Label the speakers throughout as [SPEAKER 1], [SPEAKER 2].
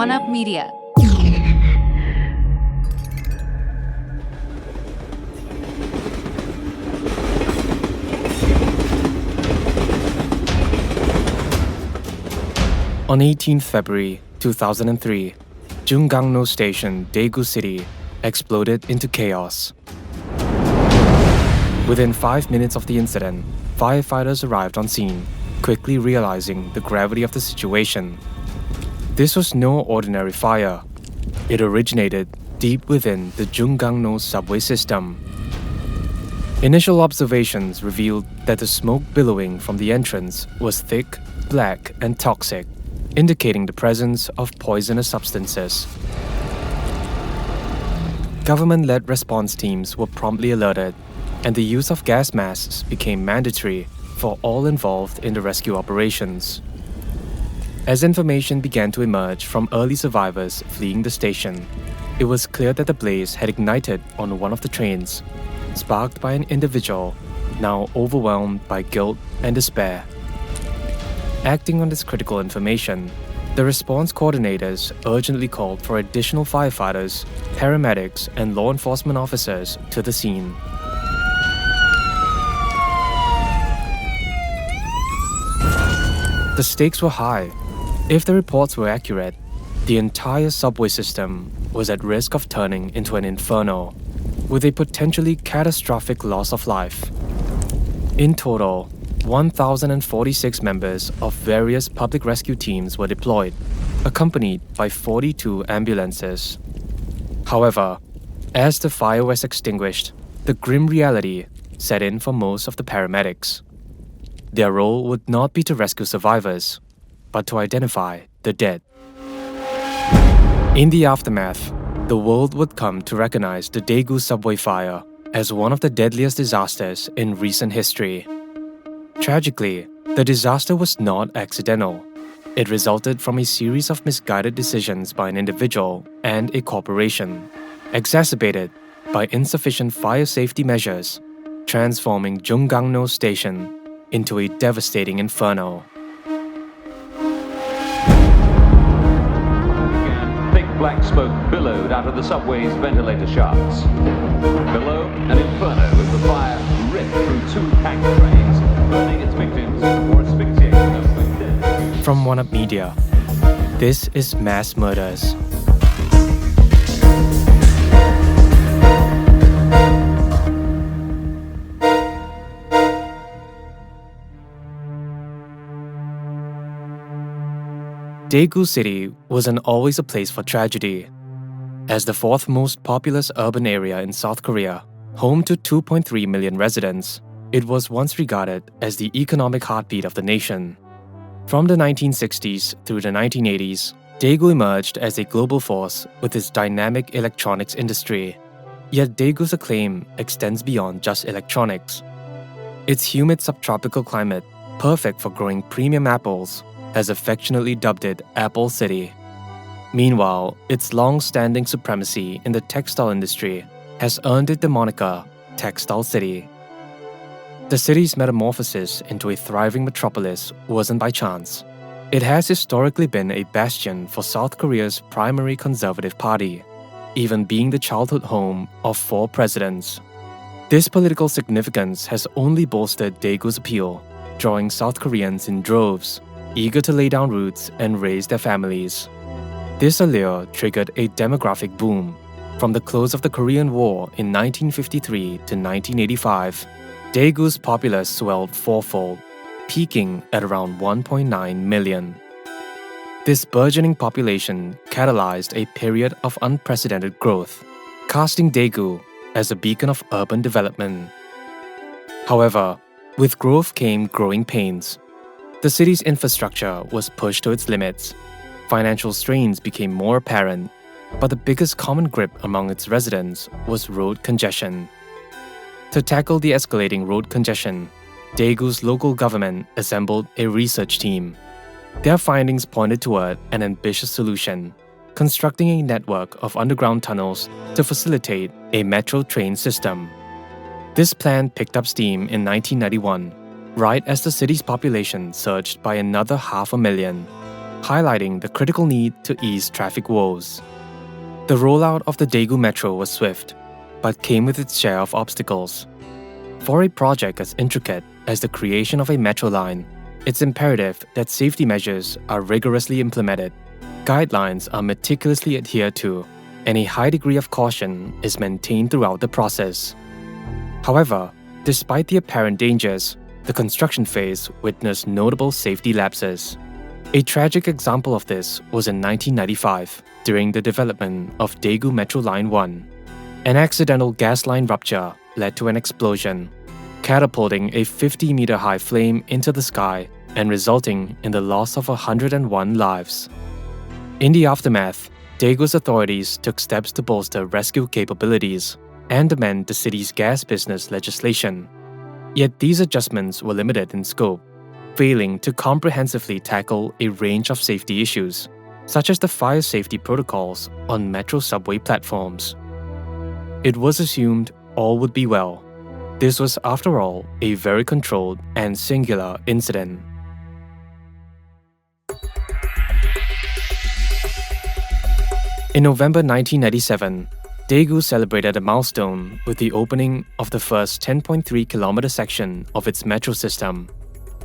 [SPEAKER 1] One-Up Media.
[SPEAKER 2] On 18 February 2003, Junggangno Station, Daegu City, exploded into chaos. Within 5 minutes of the incident, firefighters arrived on scene, quickly realizing the gravity of the situation. This was no ordinary fire. It originated deep within the Junggangno subway system. Initial observations revealed that the smoke billowing from the entrance was thick, black, and toxic, indicating the presence of poisonous substances. Government-led response teams were promptly alerted, and the use of gas masks became mandatory for all involved in the rescue operations. As information began to emerge from early survivors fleeing the station, it was clear that the blaze had ignited on one of the trains, sparked by an individual now overwhelmed by guilt and despair. Acting on this critical information, the response coordinators urgently called for additional firefighters, paramedics, and law enforcement officers to the scene. The stakes were high. If the reports were accurate, the entire subway system was at risk of turning into an inferno, with a potentially catastrophic loss of life. In total, 1,046 members of various public rescue teams were deployed, accompanied by 42 ambulances. However, as the fire was extinguished, the grim reality set in for most of the paramedics. Their role would not be to rescue survivors, but to identify the dead. In the aftermath, the world would come to recognize the Daegu Subway Fire as one of the deadliest disasters in recent history. Tragically, the disaster was not accidental. It resulted from a series of misguided decisions by an individual and a corporation, exacerbated by insufficient fire safety measures, transforming Junggangno Station into a devastating inferno.
[SPEAKER 3] Thick black smoke billowed out of the subway's ventilator shafts. Below, an inferno as the fire ripped through 2 packed trains, burning its victims or asphyxiating them with death.
[SPEAKER 2] From One-Up Media, this is Mass Murders. Daegu City wasn't always a place for tragedy. As the 4th most populous urban area in South Korea, home to 2.3 million residents, it was once regarded as the economic heartbeat of the nation. From the 1960s through the 1980s, Daegu emerged as a global force with its dynamic electronics industry. Yet Daegu's acclaim extends beyond just electronics. Its humid subtropical climate, perfect for growing premium apples, has affectionately dubbed it Apple City. Meanwhile, its long-standing supremacy in the textile industry has earned it the moniker Textile City. The city's metamorphosis into a thriving metropolis wasn't by chance. It has historically been a bastion for South Korea's primary conservative party, even being the childhood home of 4 presidents. This political significance has only bolstered Daegu's appeal, drawing South Koreans in droves, eager to lay down roots and raise their families. This allure triggered a demographic boom. From the close of the Korean War in 1953 to 1985, Daegu's populace swelled 4-fold, peaking at around 1.9 million. This burgeoning population catalyzed a period of unprecedented growth, casting Daegu as a beacon of urban development. However, with growth came growing pains. The city's infrastructure was pushed to its limits. Financial strains became more apparent, but the biggest common grip among its residents was road congestion. To tackle the escalating road congestion, Daegu's local government assembled a research team. Their findings pointed toward an ambitious solution: constructing a network of underground tunnels to facilitate a metro train system. This plan picked up steam in 1991, right as the city's population surged by another 500,000. highlighting the critical need to ease traffic woes. The rollout of the Daegu Metro was swift, but came with its share of obstacles. For a project as intricate as the creation of a metro line, it's imperative that safety measures are rigorously implemented, guidelines are meticulously adhered to, and a high degree of caution is maintained throughout the process. However, despite the apparent dangers, the construction phase witnessed notable safety lapses. A tragic example of this was in 1995, during the development of Daegu Metro Line 1. An accidental gas line rupture led to an explosion, catapulting a 50-meter-high flame into the sky and resulting in the loss of 101 lives. In the aftermath, Daegu's authorities took steps to bolster rescue capabilities and amend the city's gas business legislation. Yet these adjustments were limited in scope, failing to comprehensively tackle a range of safety issues, such as the fire safety protocols on metro subway platforms. It was assumed all would be well. This was, after all, a very controlled and singular incident. In November 1997, Daegu celebrated a milestone with the opening of the first 10.3-kilometer section of its metro system.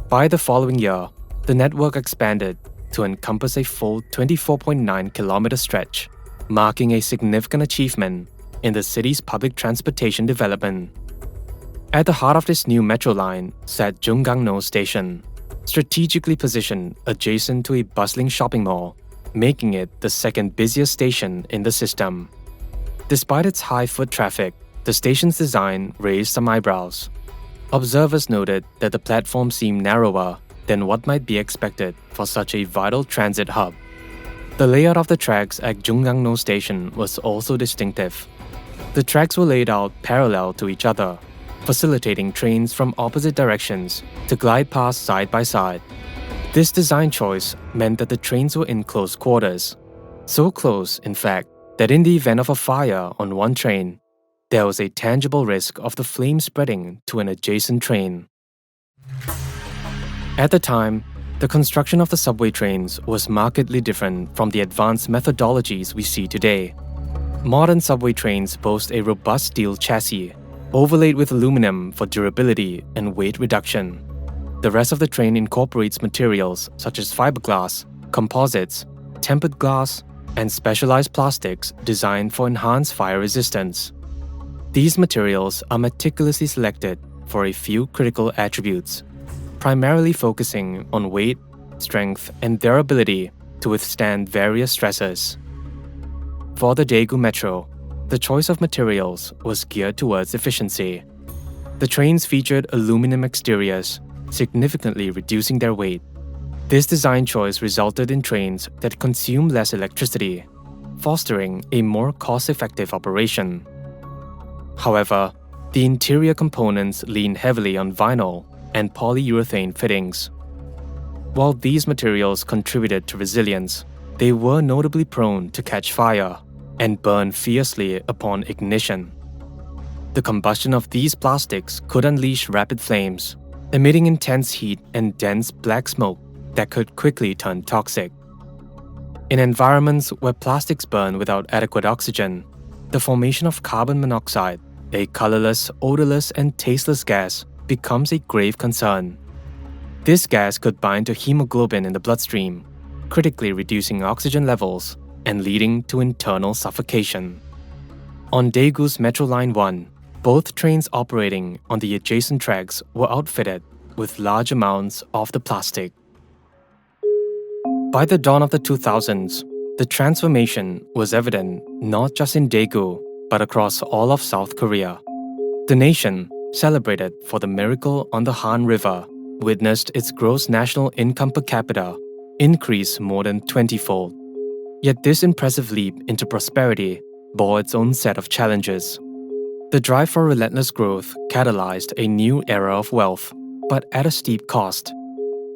[SPEAKER 2] By the following year, the network expanded to encompass a full 24.9-kilometer stretch, marking a significant achievement in the city's public transportation development. At the heart of this new metro line sat Junggangno Station, strategically positioned adjacent to a bustling shopping mall, making it the second busiest station in the system. Despite its high foot traffic, the station's design raised some eyebrows. Observers noted that the platform seemed narrower than what might be expected for such a vital transit hub. The layout of the tracks at Junggangno Station was also distinctive. The tracks were laid out parallel to each other, facilitating trains from opposite directions to glide past side by side. This design choice meant that the trains were in close quarters, so close, in fact, that in the event of a fire on one train, there was a tangible risk of the flame spreading to an adjacent train. At the time, the construction of the subway trains was markedly different from the advanced methodologies we see today. Modern subway trains boast a robust steel chassis, overlaid with aluminum for durability and weight reduction. The rest of the train incorporates materials such as fiberglass, composites, tempered glass, and specialized plastics designed for enhanced fire resistance. These materials are meticulously selected for a few critical attributes, primarily focusing on weight, strength, and their ability to withstand various stresses. For the Daegu Metro, the choice of materials was geared towards efficiency. The trains featured aluminum exteriors, significantly reducing their weight. This design choice resulted in trains that consume less electricity, fostering a more cost-effective operation. However, the interior components lean heavily on vinyl and polyurethane fittings. While these materials contributed to resilience, they were notably prone to catch fire and burn fiercely upon ignition. The combustion of these plastics could unleash rapid flames, emitting intense heat and dense black smoke that could quickly turn toxic. In environments where plastics burn without adequate oxygen, the formation of carbon monoxide, a colorless, odorless, and tasteless gas, becomes a grave concern. This gas could bind to hemoglobin in the bloodstream, critically reducing oxygen levels and leading to internal suffocation. On Daegu's Metro Line 1, both trains operating on the adjacent tracks were outfitted with large amounts of the plastic. By the dawn of the 2000s, the transformation was evident not just in Daegu, but across all of South Korea. The nation, celebrated for the miracle on the Han River, witnessed its gross national income per capita increase more than 20-fold. Yet this impressive leap into prosperity bore its own set of challenges. The drive for relentless growth catalyzed a new era of wealth, but at a steep cost.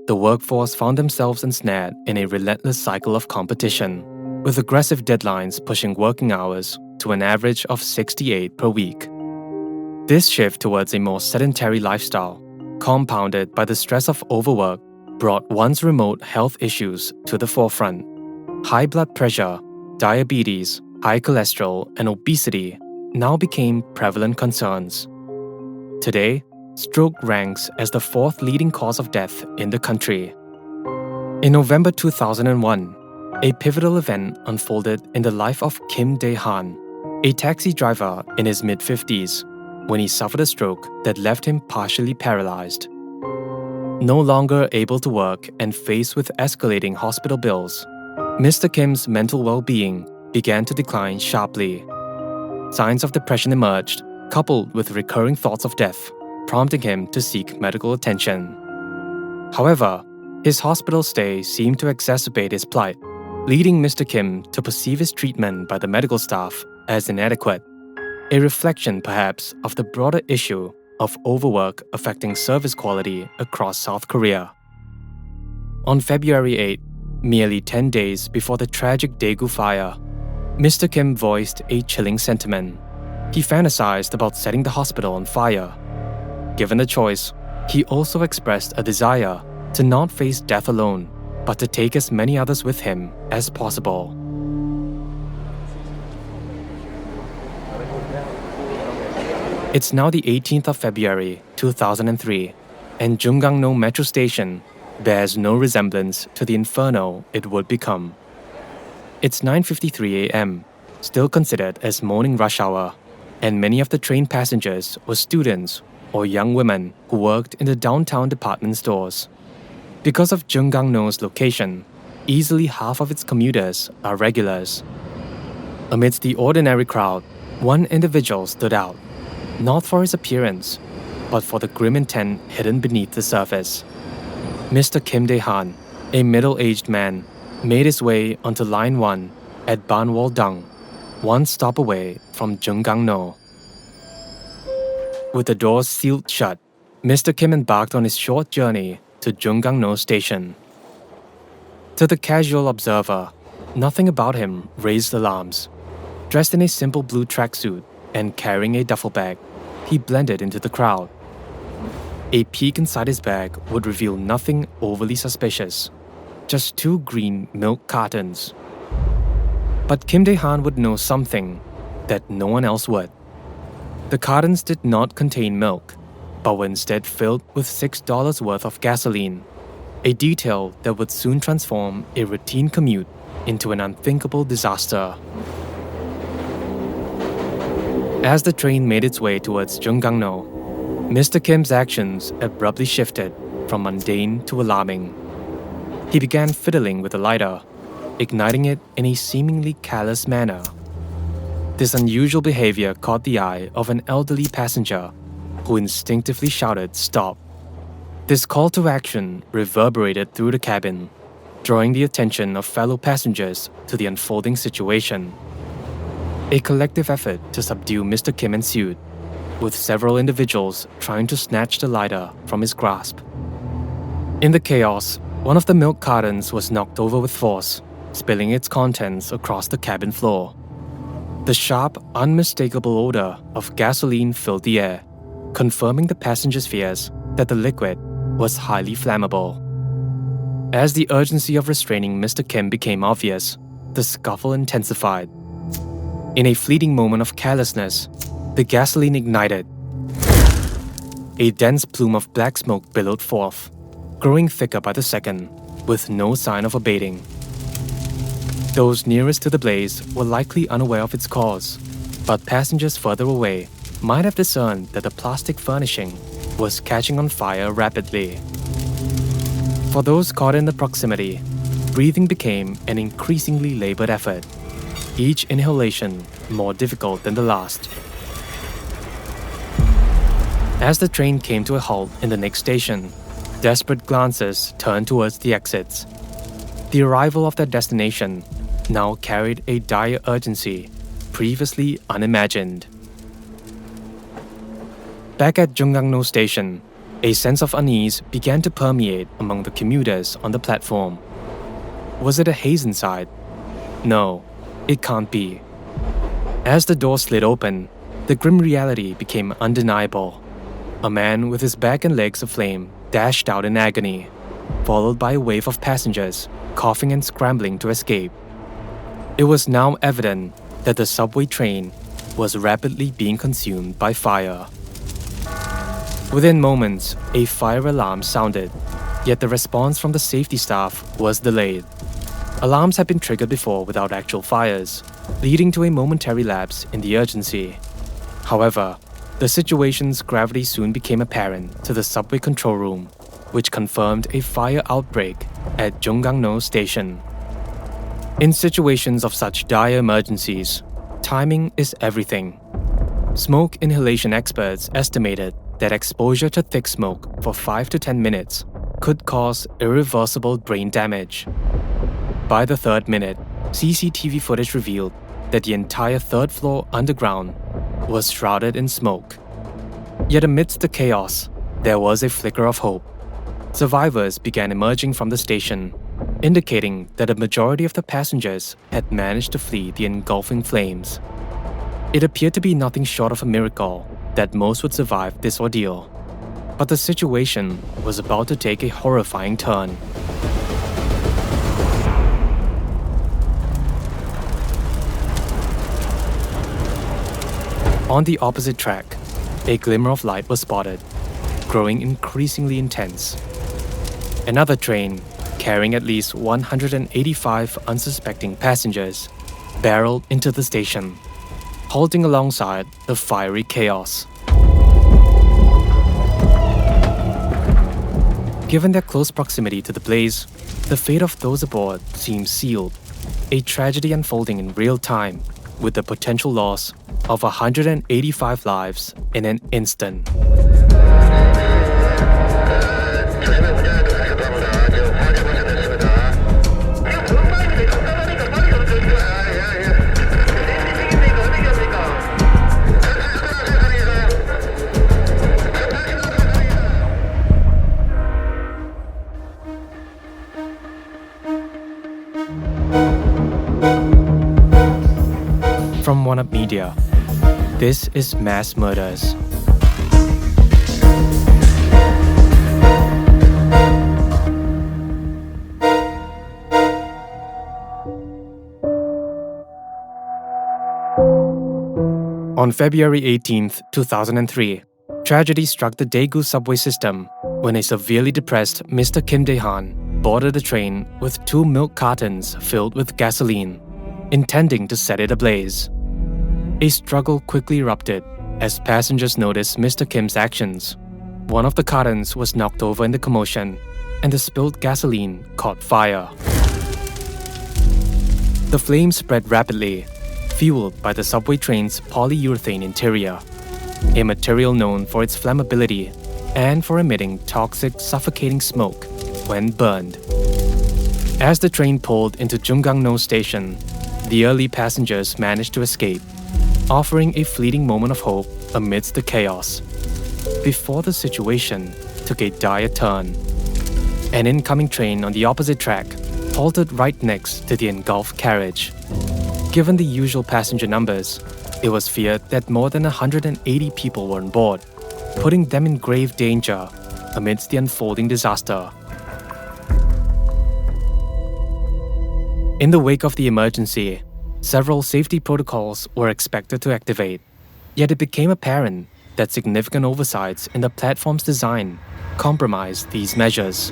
[SPEAKER 2] The workforce found themselves ensnared in a relentless cycle of competition, with aggressive deadlines pushing working hours to an average of 68 per week. This shift towards a more sedentary lifestyle, compounded by the stress of overwork, brought once remote health issues to the forefront. High blood pressure, diabetes, high cholesterol, and obesity now became prevalent concerns. Today, stroke ranks as the fourth leading cause of death in the country. In November 2001, a pivotal event unfolded in the life of Kim Dae-han, a taxi driver in his mid-50s, when he suffered a stroke that left him partially paralyzed. No longer able to work and faced with escalating hospital bills, Mr. Kim's mental well-being began to decline sharply. Signs of depression emerged, coupled with recurring thoughts of death, prompting him to seek medical attention. However, his hospital stay seemed to exacerbate his plight, leading Mr. Kim to perceive his treatment by the medical staff as inadequate, a reflection perhaps of the broader issue of overwork affecting service quality across South Korea. On February 8, merely 10 days before the tragic Daegu fire, Mr. Kim voiced a chilling sentiment. He fantasized about setting the hospital on fire. Given the choice, he also expressed a desire to not face death alone, but to take as many others with him as possible. It's now the 18th of February, 2003, and Junggangno Metro Station bears no resemblance to the inferno it would become. It's 9:53 a.m., still considered as morning rush hour, and many of the train passengers were students or young women who worked in the downtown department stores. Because of Junggangno's location, easily half of its commuters are regulars. Amidst the ordinary crowd, one individual stood out, not for his appearance, but for the grim intent hidden beneath the surface. Mr. Kim Dae-han, a middle-aged man, made his way onto Line 1 at Banwol-dang, one stop away from Junggangno. With the doors sealed shut, Mr. Kim embarked on his short journey to Junggangno Station. To the casual observer, nothing about him raised alarms. Dressed in a simple blue tracksuit and carrying a duffel bag, he blended into the crowd. A peek inside his bag would reveal nothing overly suspicious, just 2 green milk cartons. But Kim Dae-han would know something that no one else would. The cartons did not contain milk, but were instead filled with $6 worth of gasoline, a detail that would soon transform a routine commute into an unthinkable disaster. As the train made its way towards Junggangno, Mr. Kim's actions abruptly shifted from mundane to alarming. He began fiddling with a lighter, igniting it in a seemingly careless manner. This unusual behavior caught the eye of an elderly passenger who instinctively shouted, "Stop." This call to action reverberated through the cabin, drawing the attention of fellow passengers to the unfolding situation. A collective effort to subdue Mr. Kim ensued, with several individuals trying to snatch the lighter from his grasp. In the chaos, one of the milk cartons was knocked over with force, spilling its contents across the cabin floor. The sharp, unmistakable odor of gasoline filled the air, confirming the passengers' fears that the liquid was highly flammable. As the urgency of restraining Mr. Kim became obvious, the scuffle intensified. In a fleeting moment of carelessness, the gasoline ignited. A dense plume of black smoke billowed forth, growing thicker by the second, with no sign of abating. Those nearest to the blaze were likely unaware of its cause, but passengers further away might have discerned that the plastic furnishing was catching on fire rapidly. For those caught in the proximity, breathing became an increasingly labored effort, each inhalation more difficult than the last. As the train came to a halt in the next station, desperate glances turned towards the exits. The arrival of their destination now carried a dire urgency previously unimagined. Back at Junggangno Station, a sense of unease began to permeate among the commuters on the platform. Was it a haze inside? No, it can't be. As the door slid open, the grim reality became undeniable. A man with his back and legs aflame dashed out in agony, followed by a wave of passengers coughing and scrambling to escape. It was now evident that the subway train was rapidly being consumed by fire. Within moments, a fire alarm sounded, yet the response from the safety staff was delayed. Alarms had been triggered before without actual fires, leading to a momentary lapse in the urgency. However, the situation's gravity soon became apparent to the subway control room, which confirmed a fire outbreak at Junggangno Station. In situations of such dire emergencies, timing is everything. Smoke inhalation experts estimated that exposure to thick smoke for 5 to 10 minutes could cause irreversible brain damage. By the third minute, CCTV footage revealed that the entire third floor underground was shrouded in smoke. Yet amidst the chaos, there was a flicker of hope. Survivors began emerging from the station, indicating that a majority of the passengers had managed to flee the engulfing flames. It appeared to be nothing short of a miracle that most would survive this ordeal. But the situation was about to take a horrifying turn. On the opposite track, a glimmer of light was spotted, growing increasingly intense. Another train, carrying at least 185 unsuspecting passengers, barreled into the station, halting alongside the fiery chaos. Given their close proximity to the blaze, the fate of those aboard seemed sealed, a tragedy unfolding in real time with the potential loss of 185 lives in an instant. From One Up Media, this is Mass Murders. On February 18, 2003, tragedy struck the Daegu Subway system when a severely depressed Mr. Kim Dae-han boarded a train with 2 milk cartons filled with gasoline, intending to set it ablaze. A struggle quickly erupted as passengers noticed Mr. Kim's actions. One of the cartons was knocked over in the commotion, and the spilled gasoline caught fire. The flames spread rapidly, fueled by the subway train's polyurethane interior, a material known for its flammability and for emitting toxic, suffocating smoke when burned. As the train pulled into Junggangno Station, the early passengers managed to escape, offering a fleeting moment of hope amidst the chaos, before the situation took a dire turn. An incoming train on the opposite track halted right next to the engulfed carriage. Given the usual passenger numbers, it was feared that more than 180 people were on board, putting them in grave danger amidst the unfolding disaster. In the wake of the emergency, several safety protocols were expected to activate, yet it became apparent that significant oversights in the platform's design compromised these measures.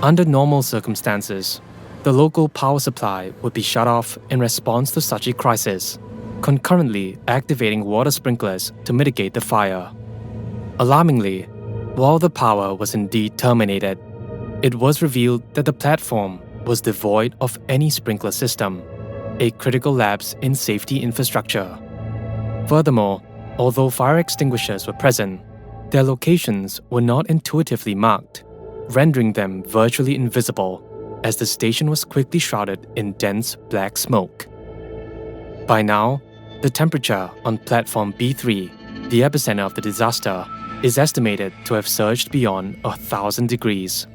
[SPEAKER 2] Under normal circumstances, the local power supply would be shut off in response to such a crisis, concurrently activating water sprinklers to mitigate the fire. Alarmingly, while the power was indeed terminated, it was revealed that the platform was devoid of any sprinkler system, a critical lapse in safety infrastructure. Furthermore, although fire extinguishers were present, their locations were not intuitively marked, rendering them virtually invisible as the station was quickly shrouded in dense black smoke. By now, the temperature on platform B3, the epicenter of the disaster, is estimated to have surged beyond 1,000 degrees.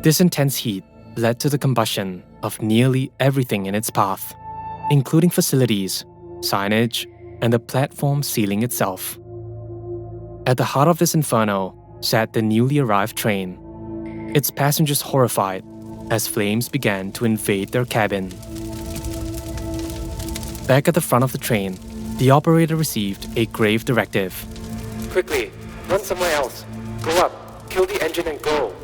[SPEAKER 2] This intense heat led to the combustion of nearly everything in its path, including facilities, signage, and the platform ceiling itself. At the heart of this inferno sat the newly arrived train, its passengers horrified as flames began to invade their cabin. Back at the front of the train, the operator received a grave directive.
[SPEAKER 1] Quickly, run somewhere else. Go up, kill the engine and go.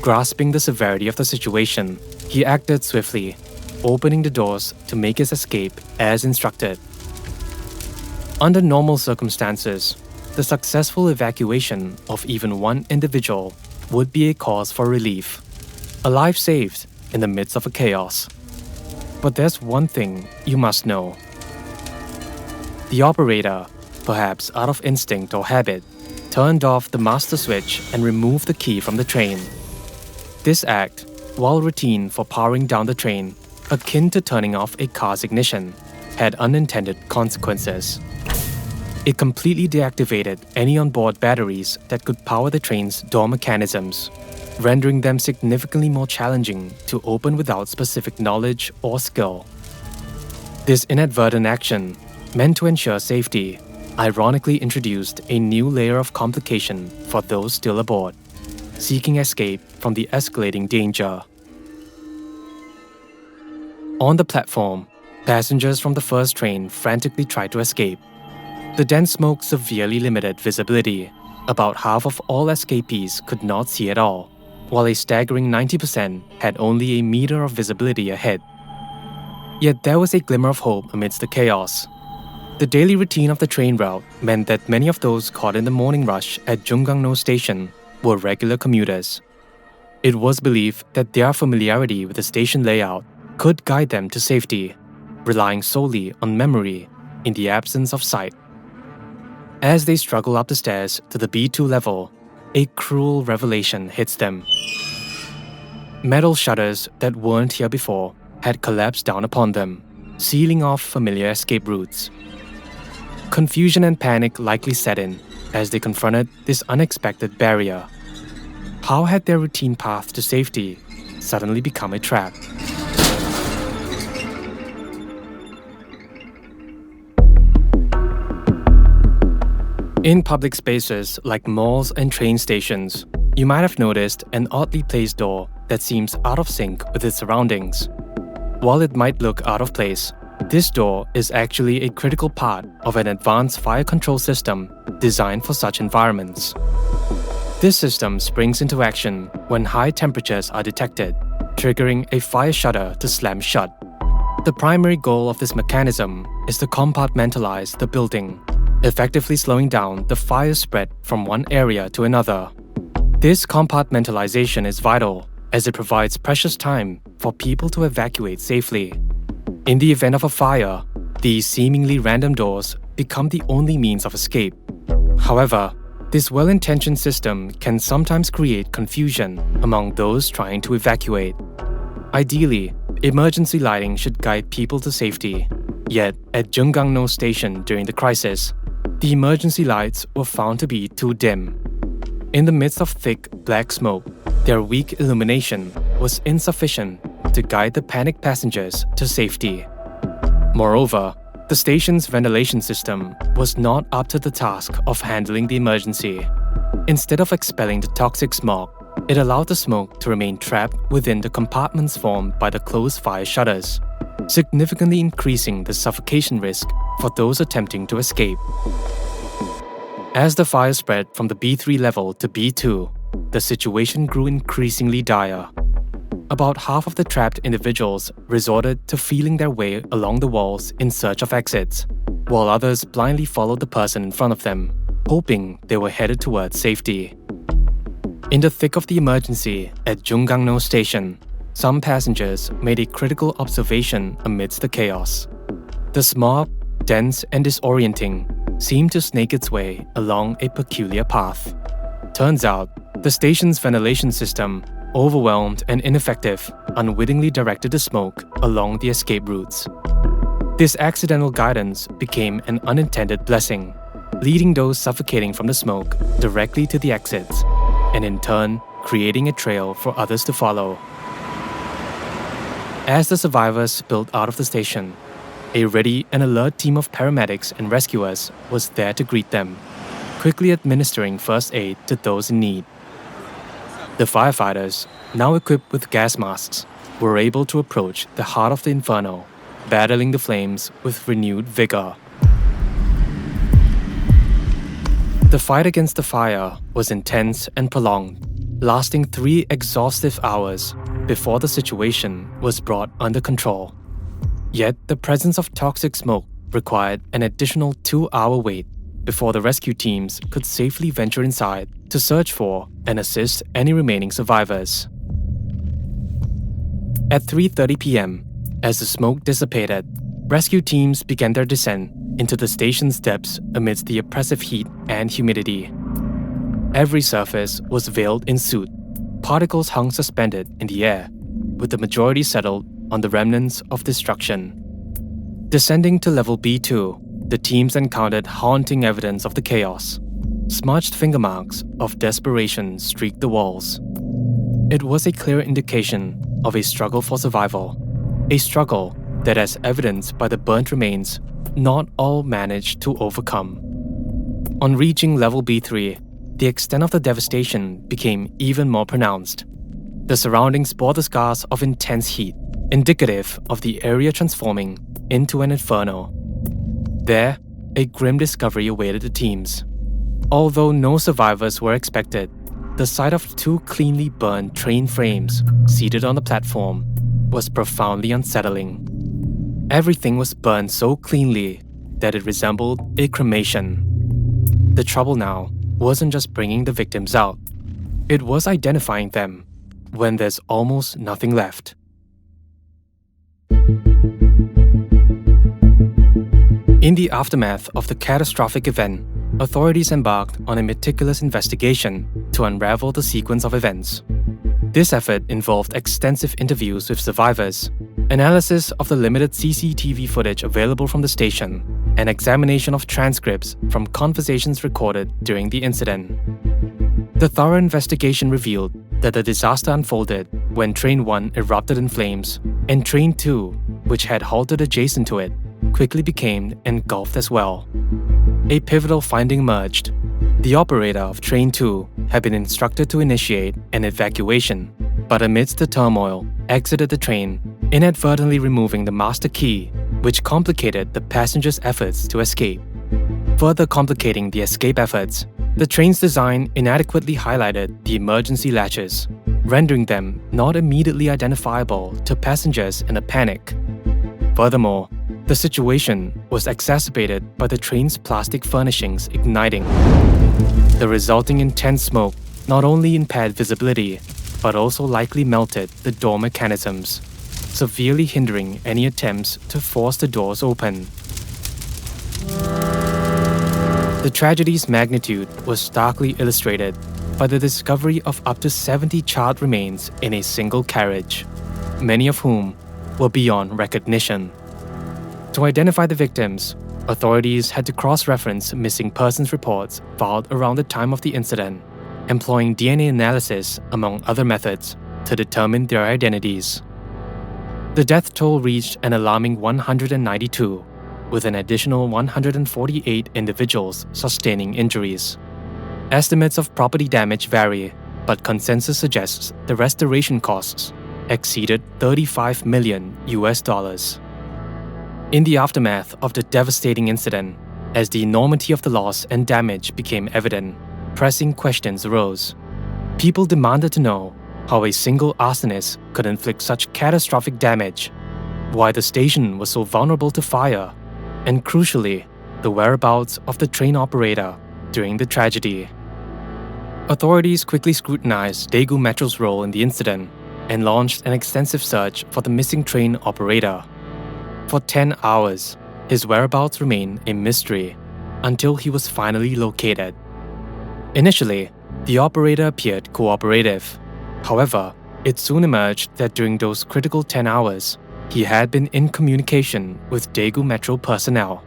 [SPEAKER 2] Grasping the severity of the situation, he acted swiftly, opening the doors to make his escape as instructed. Under normal circumstances, the successful evacuation of even one individual would be a cause for relief, a life saved in the midst of a chaos. But there's one thing you must know. The operator, perhaps out of instinct or habit, turned off the master switch and removed the key from the train. This act, while routine for powering down the train, akin to turning off a car's ignition, had unintended consequences. It completely deactivated any onboard batteries that could power the train's door mechanisms, rendering them significantly more challenging to open without specific knowledge or skill. This inadvertent action, meant to ensure safety, ironically introduced a new layer of complication for those still aboard, seeking escape from the escalating danger. On the platform, passengers from the first train frantically tried to escape. The dense smoke severely limited visibility. About half of all escapees could not see at all, while a staggering 90% had only a meter of visibility ahead. Yet there was a glimmer of hope amidst the chaos. The daily routine of the train route meant that many of those caught in the morning rush at Jungang-no Station were regular commuters. It was believed that their familiarity with the station layout could guide them to safety, relying solely on memory in the absence of sight. As they struggle up the stairs to the B2 level, a cruel revelation hits them. Metal shutters that weren't here before had collapsed down upon them, sealing off familiar escape routes. Confusion and panic likely set in as they confronted this unexpected barrier. How had their routine path to safety suddenly become a trap? In public spaces like malls and train stations, you might have noticed an oddly placed door that seems out of sync with its surroundings. While it might look out of place, this door is actually a critical part of an advanced fire control system designed for such environments. This system springs into action when high temperatures are detected, triggering a fire shutter to slam shut. The primary goal of this mechanism is to compartmentalize the building, effectively slowing down the fire spread from one area to another. This compartmentalization is vital as it provides precious time for people to evacuate safely. In the event of a fire, these seemingly random doors become the only means of escape. However, this well-intentioned system can sometimes create confusion among those trying to evacuate. Ideally, emergency lighting should guide people to safety. Yet, at Jungang-no Station during the crisis, the emergency lights were found to be too dim. In the midst of thick, black smoke, their weak illumination was insufficient to guide the panicked passengers to safety. Moreover, the station's ventilation system was not up to the task of handling the emergency. Instead of expelling the toxic smog, it allowed the smoke to remain trapped within the compartments formed by the closed fire shutters, significantly increasing the suffocation risk for those attempting to escape. As the fire spread from the B3 level to B2, the situation grew increasingly dire. About half of the trapped individuals resorted to feeling their way along the walls in search of exits, while others blindly followed the person in front of them, hoping they were headed towards safety. In the thick of the emergency at Jungang-no Station, some passengers made a critical observation amidst the chaos. The smog, dense and disorienting, seemed to snake its way along a peculiar path. Turns out, the station's ventilation system, overwhelmed and ineffective, unwittingly directed the smoke along the escape routes. This accidental guidance became an unintended blessing, leading those suffocating from the smoke directly to the exits, and in turn, creating a trail for others to follow. As the survivors spilled out of the station, a ready and alert team of paramedics and rescuers was there to greet them. quickly administering first aid to those in need. The firefighters, now equipped with gas masks, were able to approach the heart of the inferno, battling the flames with renewed vigor. The fight against the fire was intense and prolonged, lasting 3 exhaustive hours before the situation was brought under control. Yet the presence of toxic smoke required an additional 2-hour wait before the rescue teams could safely venture inside to search for and assist any remaining survivors. At 3:30 p.m., as the smoke dissipated, rescue teams began their descent into the station's depths amidst the oppressive heat and humidity. Every surface was veiled in soot. Particles hung suspended in the air, with the majority settled on the remnants of destruction. Descending to level B2, the teams encountered haunting evidence of the chaos. Smudged finger marks of desperation streaked the walls. It was a clear indication of a struggle for survival, a struggle that, as evidenced by the burnt remains, not all managed to overcome. On reaching level B3, the extent of the devastation became even more pronounced. The surroundings bore the scars of intense heat, indicative of the area transforming into an inferno. There, a grim discovery awaited the teams. Although no survivors were expected, the sight of 2 cleanly burned train frames seated on the platform was profoundly unsettling. Everything was burned so cleanly that it resembled a cremation. The trouble now wasn't just bringing the victims out, it was identifying them when there's almost nothing left. In the aftermath of the catastrophic event, authorities embarked on a meticulous investigation to unravel the sequence of events. This effort involved extensive interviews with survivors, analysis of the limited CCTV footage available from the station, and examination of transcripts from conversations recorded during the incident. The thorough investigation revealed that the disaster unfolded when Train 1 erupted in flames, and Train 2, which had halted adjacent to it, quickly became engulfed as well. A pivotal finding emerged. The operator of Train 2 had been instructed to initiate an evacuation, but amidst the turmoil, exited the train, inadvertently removing the master key, which complicated the passengers' efforts to escape. Further complicating the escape efforts, the train's design inadequately highlighted the emergency latches, rendering them not immediately identifiable to passengers in a panic. Furthermore, the situation was exacerbated by the train's plastic furnishings igniting. The resulting intense smoke not only impaired visibility, but also likely melted the door mechanisms, severely hindering any attempts to force the doors open. The tragedy's magnitude was starkly illustrated by the discovery of up to 70 charred remains in a single carriage, many of whom were beyond recognition. To identify the victims, authorities had to cross-reference missing persons reports filed around the time of the incident, employing DNA analysis among other methods to determine their identities. The death toll reached an alarming 192, with an additional 148 individuals sustaining injuries. Estimates of property damage vary, but consensus suggests the restoration costs exceeded $35 million. In the aftermath of the devastating incident, as the enormity of the loss and damage became evident, pressing questions arose. People demanded to know how a single arsonist could inflict such catastrophic damage, why the station was so vulnerable to fire, and crucially, the whereabouts of the train operator during the tragedy. Authorities quickly scrutinized Daegu Metro's role in the incident and launched an extensive search for the missing train operator. For 10 hours, his whereabouts remained a mystery until he was finally located. Initially, the operator appeared cooperative. However, it soon emerged that during those critical 10 hours, he had been in communication with Daegu Metro personnel.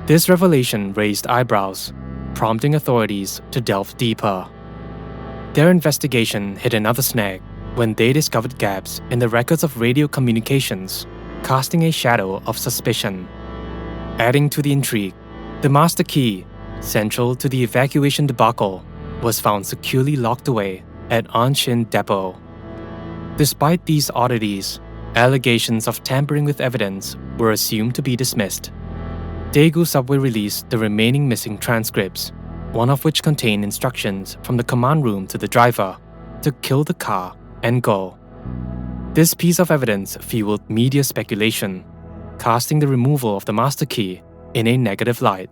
[SPEAKER 2] This revelation raised eyebrows, prompting authorities to delve deeper. Their investigation hit another snag when they discovered gaps in the records of radio communications, casting a shadow of suspicion. Adding to the intrigue, the master key, central to the evacuation debacle, was found securely locked away at Anshin Depot. Despite these oddities, allegations of tampering with evidence were assumed to be dismissed. Daegu Subway released the remaining missing transcripts, one of which contained instructions from the command room to the driver to kill the car and go. This piece of evidence fueled media speculation, casting the removal of the master key in a negative light.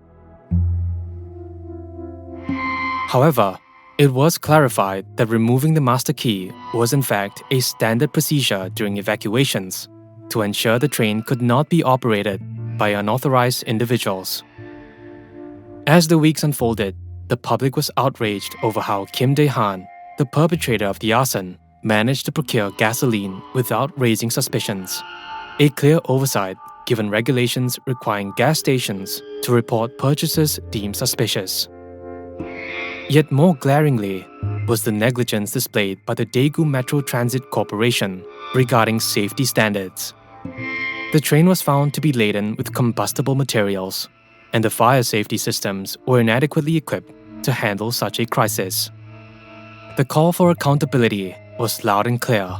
[SPEAKER 2] However, it was clarified that removing the master key was in fact a standard procedure during evacuations to ensure the train could not be operated by unauthorized individuals. As the weeks unfolded, the public was outraged over how Kim Dae-han, the perpetrator of the arson, managed to procure gasoline without raising suspicions, a clear oversight given regulations requiring gas stations to report purchases deemed suspicious. Yet more glaringly was the negligence displayed by the Daegu Metro Transit Corporation regarding safety standards. The train was found to be laden with combustible materials, and the fire safety systems were inadequately equipped to handle such a crisis. The call for accountability was loud and clear.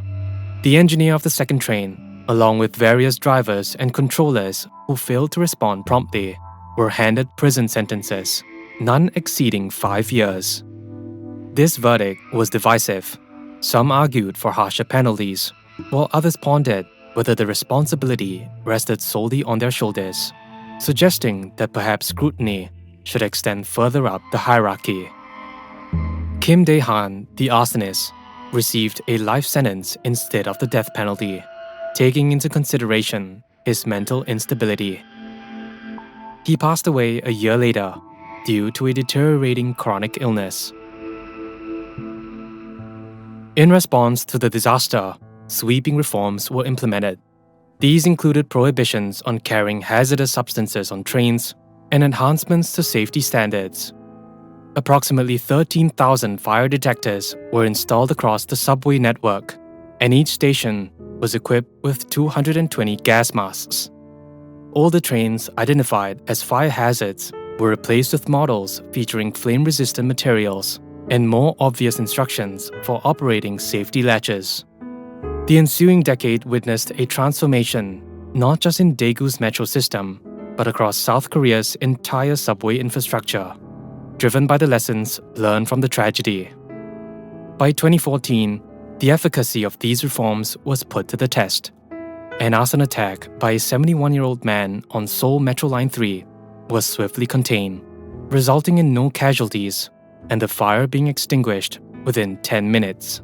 [SPEAKER 2] The engineer of the second train, along with various drivers and controllers who failed to respond promptly, were handed prison sentences, none exceeding 5 years. This verdict was divisive. Some argued for harsher penalties, while others pondered whether the responsibility rested solely on their shoulders, suggesting that perhaps scrutiny should extend further up the hierarchy. Kim Dae-han, the arsonist, received a life sentence instead of the death penalty, taking into consideration his mental instability. He passed away a year later due to a deteriorating chronic illness. In response to the disaster, sweeping reforms were implemented. These included prohibitions on carrying hazardous substances on trains and enhancements to safety standards. Approximately 13,000 fire detectors were installed across the subway network, and each station was equipped with 220 gas masks. Older trains identified as fire hazards were replaced with models featuring flame-resistant materials and more obvious instructions for operating safety latches. The ensuing decade witnessed a transformation not just in Daegu's metro system, but across South Korea's entire subway infrastructure, driven by the lessons learned from the tragedy. By 2014, the efficacy of these reforms was put to the test. An arson attack by a 71-year-old man on Seoul Metro Line 3 was swiftly contained, resulting in no casualties and the fire being extinguished within 10 minutes.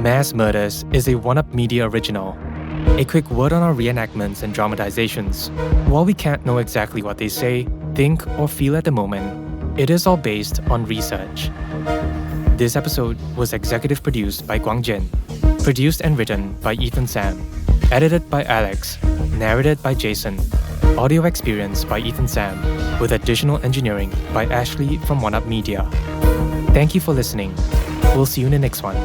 [SPEAKER 2] Mass Murders is a One Up Media original. A quick word on our reenactments and dramatizations. While we can't know exactly what they say, think, or feel at the moment, it is all based on research. This episode was executive produced by Guang Jin, produced and written by Ethan Sam, edited by Alex, narrated by Jason, audio experience by Ethan Sam, with additional engineering by Ashley from One Up Media. Thank you for listening. We'll see you in the next one.